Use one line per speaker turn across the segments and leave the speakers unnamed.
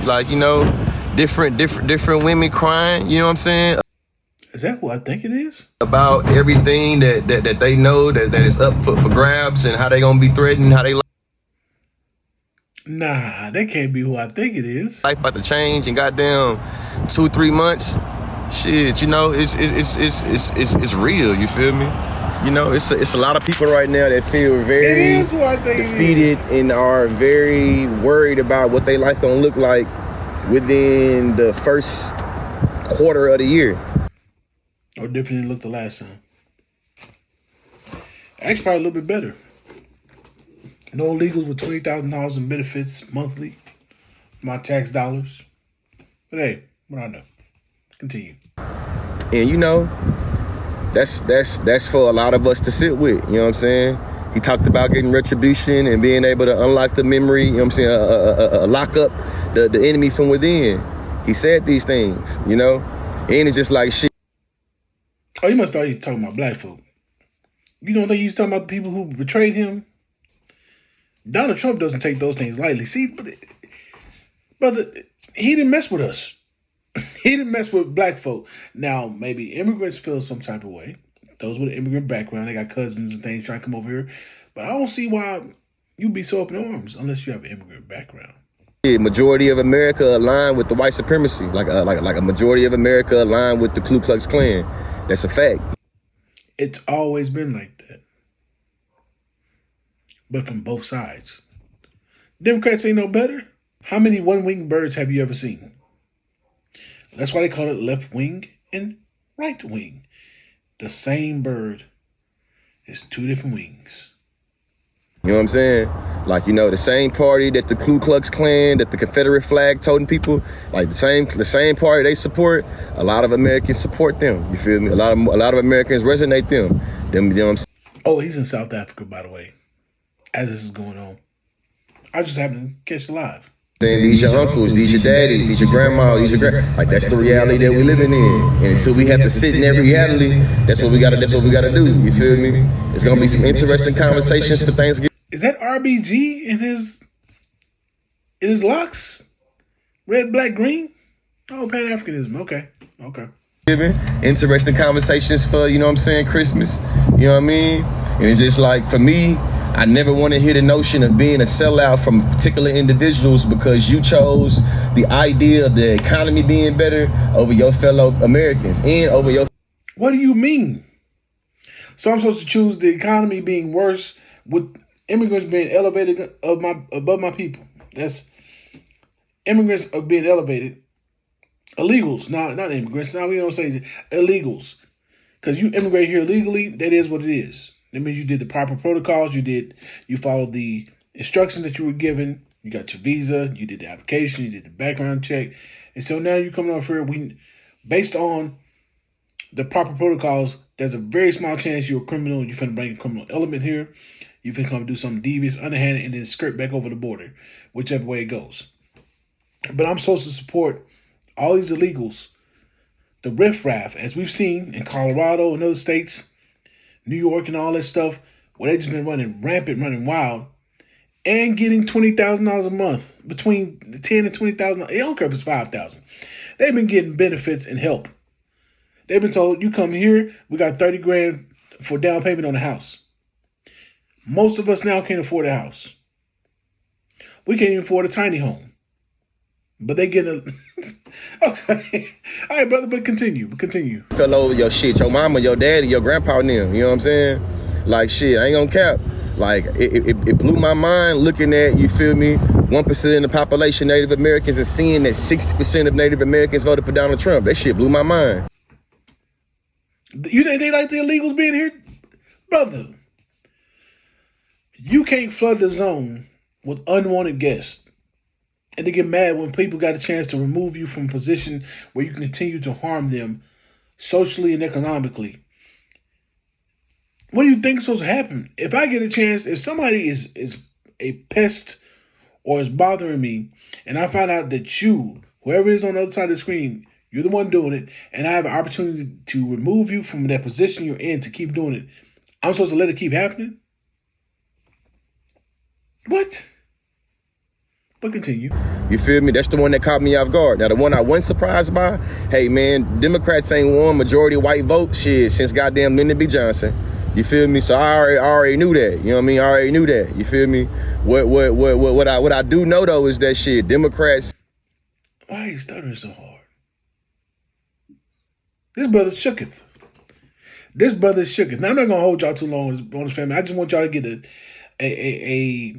like, you know, different women crying, you know what I'm saying?
Is that what I think it is?
About everything that they know that is up for grabs and how they gonna be threatened, how they
Nah, that can't be who I think it is.
life about to change in goddamn 2-3 months. Shit, you know, it's real. You feel me? You know, it's a lot of people right now that feel very defeated and are very worried about what their life gonna look like within the first quarter of the year.
Or different than it looked the last time. Actually, probably a little bit better. No illegals with $20,000 in benefits monthly. My tax dollars. But hey, what I know. Continue.
And you know, that's for a lot of us to sit with. You know what I'm saying? He talked about getting retribution and being able to unlock the memory. You know what I'm saying? Lock up the enemy from within. He said these things. You know, and it's just like shit.
Oh, you must thought he was talking about black folk. You don't think he was talking about the people who betrayed him? Donald Trump doesn't take those things lightly. See, brother, he didn't mess with us. He didn't mess with black folk. Now, maybe immigrants feel some type of way. Those with an immigrant background, they got cousins and things trying to come over here. But I don't see why you'd be so up in arms unless you have an immigrant background.
Majority of America aligned with the white supremacy, like a majority of America aligned with the Ku Klux Klan. That's a fact.
It's always been like that. But from both sides. Democrats ain't no better. How many one-winged birds have you ever seen? That's why they call it left wing and right wing. The same bird is two different wings.
You know what I'm saying? Like, you know, the same party that the Ku Klux Klan, that the Confederate flag toting people, like the same party they support, a lot of Americans support them. You feel me? A lot of Americans resonate them. You know what I'm saying?
Oh, he's in South Africa, by the way, as this is going on. I just happened to catch it live.
These your uncles, these your daddies, these your grandma, these your like that's the reality that we're living in. And until we have to sit in that reality, that's what we gotta do. You feel me? It's gonna be some interesting conversations for Thanksgiving.
Is that RBG in his locks? Red, black, green? Oh, Pan-Africanism. Okay.
Interesting conversations for, you know what I'm saying, Christmas. You know what I mean? And it's just like, for me, I never want to hear the notion of being a sellout from particular individuals because you chose the idea of the economy being better over your fellow Americans and over your...
What do you mean? So I'm supposed to choose the economy being worse with immigrants being elevated above my people? That's immigrants are being elevated. Illegals, not immigrants. Now we don't say illegals. Because you immigrate here legally, that is what it is. That means you did the proper protocols. You followed the instructions that you were given. You got your visa. You did the application. You did the background check. And so now you're coming over here. Based on the proper protocols, there's a very small chance you're a criminal. You're finna bring a criminal element here. You're finna come do something devious, underhanded, and then skirt back over the border, whichever way it goes. But I'm supposed to support all these illegals, the riffraff, as we've seen in Colorado and other states, New York and all that stuff, where they just been running rampant, running wild, and getting $20,000 a month, between $10,000 and $20,000. I don't care if it's $5,000. They've been getting benefits and help. They've been told, you come here, we got $30,000 for down payment on a house. Most of us now can't afford a house. We can't even afford a tiny home. But they get a... Okay. All right, brother, but continue.
Fell over your shit, your mama, your daddy, your grandpa and them, you know what I'm saying? Like, shit, I ain't gonna cap. Like, it blew my mind looking at, you feel me, 1% of the population Native Americans and seeing that 60% of Native Americans voted for Donald Trump. That shit blew my mind.
You think they like the illegals being here? Brother, you can't flood the zone with unwanted guests. And they get mad when people got a chance to remove you from a position where you can continue to harm them socially and economically. What do you think is supposed to happen? If I get a chance, if somebody is a pest or is bothering me, and I find out that you, whoever is on the other side of the screen, you're the one doing it, and I have an opportunity to remove you from that position you're in to keep doing it, I'm supposed to let it keep happening? What? But continue.
You feel me? That's the one that caught me off guard. Now, the one I wasn't surprised by, hey, man, Democrats ain't won majority white vote shit since goddamn Lyndon B. Johnson. You feel me? So I already knew that. You know what I mean? I already knew that. You feel me? What I do know, though, is that shit, Democrats.
Why are you stuttering so hard? This brother shooketh. This brother shooketh. Now, I'm not going to hold y'all too long on this family. I just want y'all to get a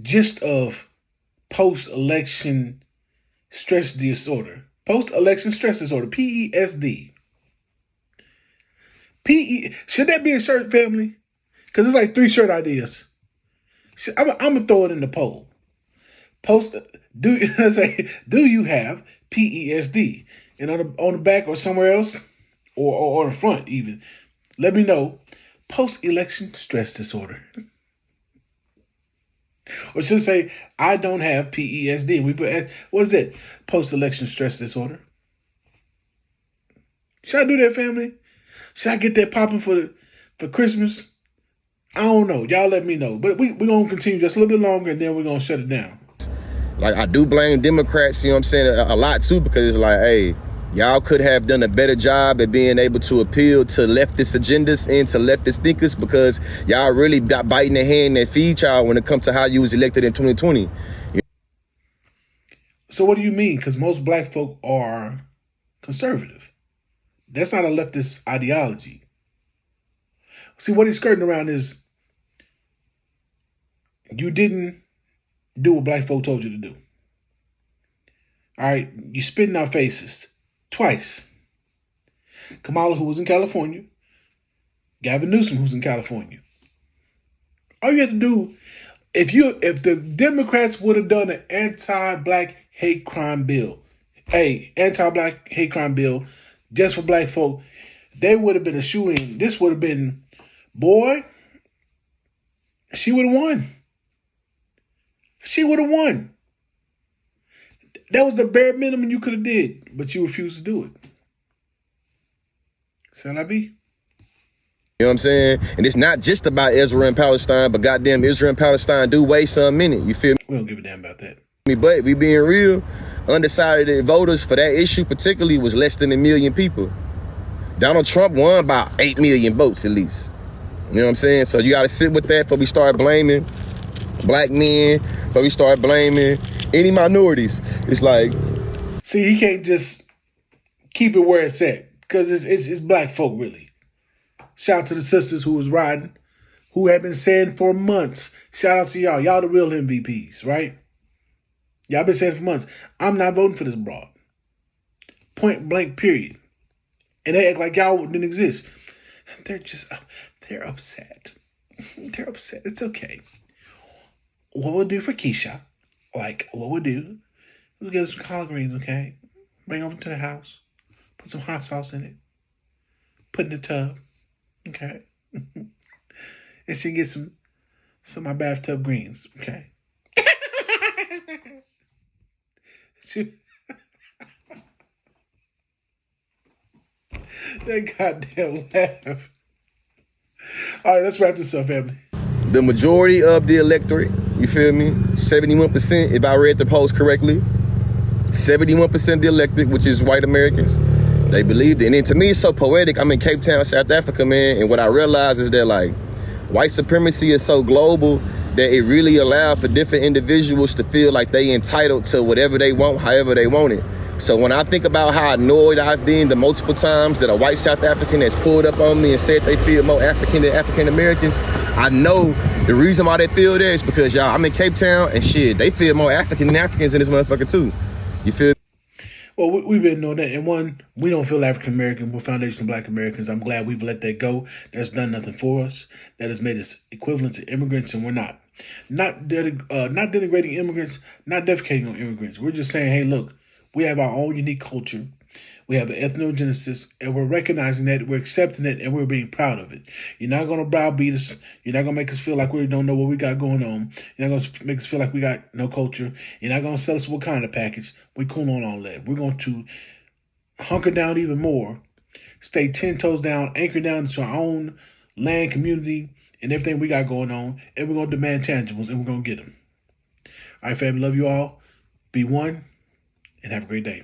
gist of post-election stress disorder. Post-election stress disorder, PESD. Should that be a shirt, family? Because it's like 3 shirt ideas. I'm going to throw it in the poll. Do you have PESD? And on the back or somewhere else, or on the front even, let me know. Post-election stress disorder. Or should say, I don't have PESD. We put, what is it? Post-election stress disorder. Should I do that, family? Should I get that popping for Christmas? I don't know. Y'all let me know. But we're going to continue just a little bit longer, and then we're going to shut it down.
Like, I do blame Democrats, you know what I'm saying, a lot, too, because it's like, hey, y'all could have done a better job at being able to appeal to leftist agendas and to leftist thinkers, because y'all really got biting the hand that feed y'all when it comes to how you was elected in 2020.
So what do you mean? Because most black folk are conservative. That's not a leftist ideology. See, what he's skirting around is you didn't do what black folk told you to do. All right, you spit in our faces twice. Kamala, who was in California, Gavin Newsom, who's in California. All you have to do, if the Democrats would have done an anti-black hate crime bill, anti-black hate crime bill just for black folk, they would have been a shoo-in. This would have been, boy, she would have won. She would have won. That was the bare minimum you could have did, but you refused to do it. C'est la vie.
You know what I'm saying? And it's not just about Israel and Palestine, but goddamn Israel and Palestine do weigh some minute. You feel me?
We don't give a damn about that.
But we being real, undecided voters for that issue particularly was less than 1 million people. Donald Trump won by 8 million votes at least. You know what I'm saying? So you got to sit with that before we start blaming black men, before we start blaming any minorities. It's like,
see, he can't just keep it where it's at, because it's black folk, really. Shout out to the sisters who was riding, who have been saying for months. Shout out to y'all. Y'all the real MVPs, right? Y'all been saying for months, I'm not voting for this broad. Point blank, period. And they act like y'all didn't exist. They're upset. They're upset. It's okay. What we'll do for Keisha, we'll get some collard greens, okay? Bring over to the house. Put some hot sauce in it. Put in the tub, okay? And she can get some of my bathtub greens, okay? That goddamn laugh. All right, let's wrap this up, family.
the majority of the electorate, you feel me? 71%, if I read the post correctly, 71% of the electorate, which is white Americans, they believed it. And then to me, it's so poetic. I'm in Cape Town, South Africa, man. And what I realize is that, like, white supremacy is so global that it really allowed for different individuals to feel like they entitled to whatever they want, however they want it. So when I think about how annoyed I've been the multiple times that a white South African has pulled up on me and said they feel more African than African Americans, I know the reason why they feel that is because, y'all, I'm in Cape Town and shit, they feel more African than Africans in this motherfucker too. You feel?
Well, we've been knowing that. And one, we don't feel African American. We're foundational Black Americans. I'm glad we've let that go. That's done nothing for us. That has made us equivalent to immigrants, and we're not. Not denigrating immigrants, not defecating on immigrants. We're just saying, hey, look, we have our own unique culture. We have an ethnogenesis, and we're recognizing that, we're accepting it, and we're being proud of it. You're not going to browbeat us. You're not going to make us feel like we don't know what we got going on. You're not going to make us feel like we got no culture. You're not going to sell us what kind of package. We cool on all that. We're going to hunker down even more, stay 10 toes down, anchor down to our own land, community, and everything we got going on, and we're going to demand tangibles, and we're going to get them. All right, family, love you all. Be one and have a great day.